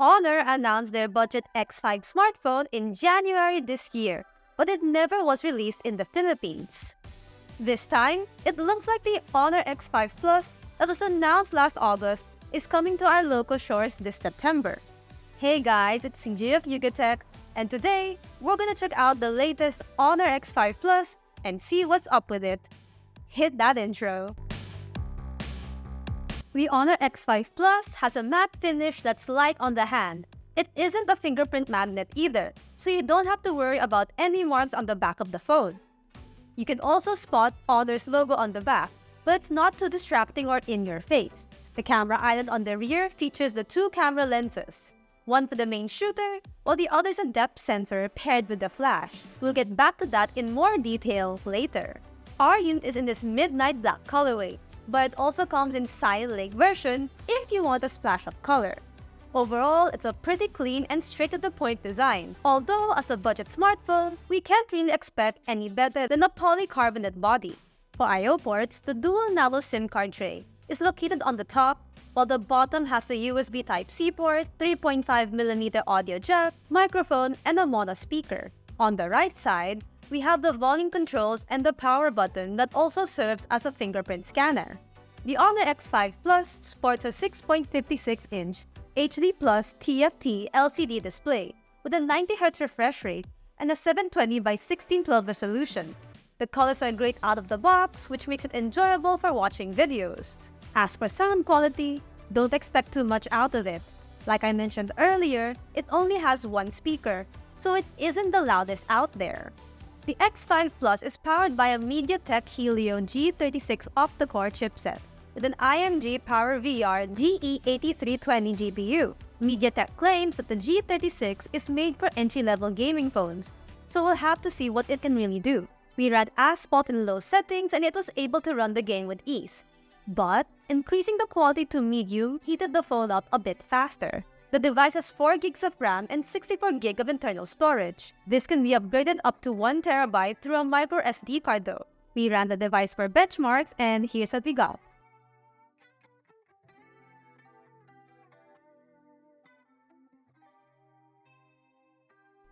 Honor announced their budget X5 smartphone in January this year, but it never was released in the Philippines. This time, it looks like the Honor X5 Plus that was announced last August is coming to our local shores this September. Hey guys, it's CJ of Yugatech, and today, we're gonna check out the latest Honor X5 Plus and see what's up with it. Hit that intro. The Honor X5 Plus has a matte finish that's light on the hand. It isn't a fingerprint magnet either, so you don't have to worry about any marks on the back of the phone. You can also spot Honor's logo on the back, but it's not too distracting or in your face. The camera island on the rear features the two camera lenses, one for the main shooter, while the other is a depth sensor paired with the flash. We'll get back to that in more detail later. Our unit is in this midnight black colorway, but it also comes in Cyan Lake version if you want a splash of color. Overall, it's a pretty clean and straight-to-the-point design. Although, as a budget smartphone, we can't really expect any better than a polycarbonate body. For I/O ports, the dual nano SIM card tray is located on the top, while the bottom has a USB Type-C port, 3.5mm audio jack, microphone, and a mono speaker. On the right side, we have the volume controls and the power button that also serves as a fingerprint scanner. The Honor X5 Plus sports a 6.56-inch HD Plus TFT LCD display with a 90Hz refresh rate and a 720 by 1612 resolution. The colors are great out of the box, which makes it enjoyable for watching videos. As for sound quality, don't expect too much out of it. Like I mentioned earlier, it only has one speaker, so it isn't the loudest out there. The X5 Plus is powered by a MediaTek Helio G36 octa-core chipset with an IMG PowerVR GE8320 GPU. MediaTek claims that the G36 is made for entry-level gaming phones, so we'll have to see what it can really do. We ran Asphalt in low settings and it was able to run the game with ease. But increasing the quality to medium heated the phone up a bit faster. The device has 4GB of RAM and 64GB of internal storage. This can be upgraded up to 1TB through a micro SD card though. We ran the device for benchmarks and here's what we got.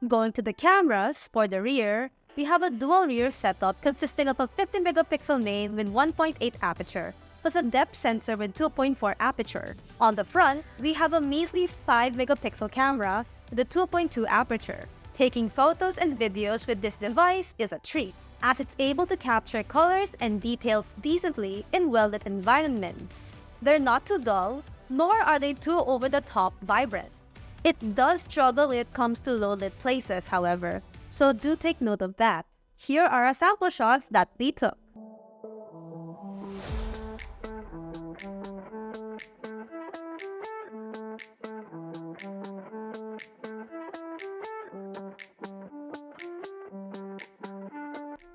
Going to the cameras, for the rear, we have a dual rear setup consisting of a 50MP main with 1.8 aperture, plus a depth sensor with 2.4 aperture. On the front, we have a measly 5MP camera with a 2.2 aperture. Taking photos and videos with this device is a treat, as it's able to capture colors and details decently in well-lit environments. They're not too dull, nor are they too over-the-top vibrant. It does struggle when it comes to low-lit places, however, so do take note of that. Here are our sample shots that we took.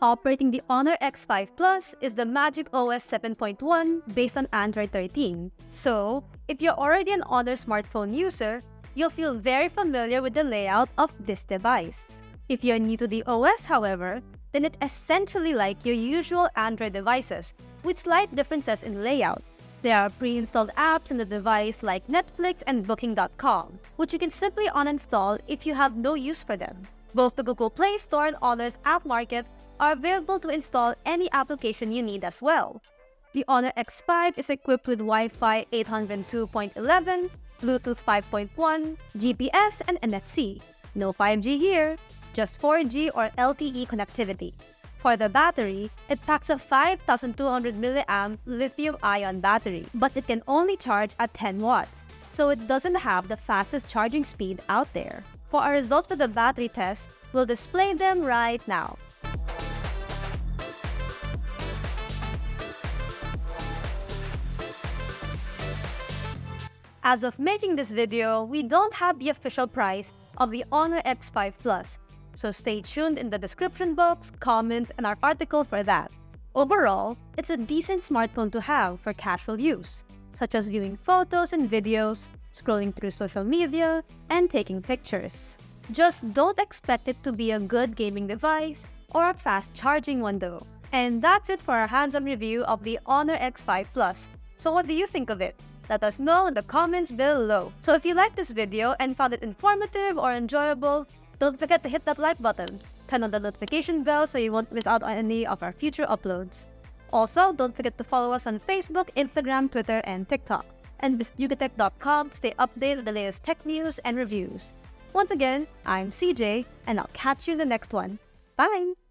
Operating the Honor X5 Plus is the Magic OS 7.1 based on Android 13. So, if you're already an Honor smartphone user, you'll feel very familiar with the layout of this device. If you're new to the OS, however, then it's essentially like your usual Android devices, with slight differences in layout. There are pre-installed apps in the device like Netflix and Booking.com, which you can simply uninstall if you have no use for them. Both the Google Play Store and Honor's App Market are available to install any application you need as well. The Honor X5 is equipped with Wi-Fi 802.11, Bluetooth 5.1, GPS, and NFC. No 5G here, just 4G or LTE connectivity. For the battery, it packs a 5200 mAh lithium-ion battery, but it can only charge at 10 watts, so it doesn't have the fastest charging speed out there. For our results for the battery test, we'll display them right now. As of making this video, we don't have the official price of the Honor X5 Plus, so stay tuned in the description box, comments, and our article for that. Overall, it's a decent smartphone to have for casual use, such as viewing photos and videos, scrolling through social media, and taking pictures. Just don't expect it to be a good gaming device or a fast charging one though. And that's it for our hands-on review of the Honor X5 Plus. So what do you think of it? Let us know in the comments below. So if you liked this video and found it informative or enjoyable, don't forget to hit that like button. Turn on the notification bell so you won't miss out on any of our future uploads. Also, don't forget to follow us on Facebook, Instagram, Twitter, and TikTok. And visit yugatech.com to stay updated with the latest tech news and reviews. Once again, I'm CJ, and I'll catch you in the next one. Bye!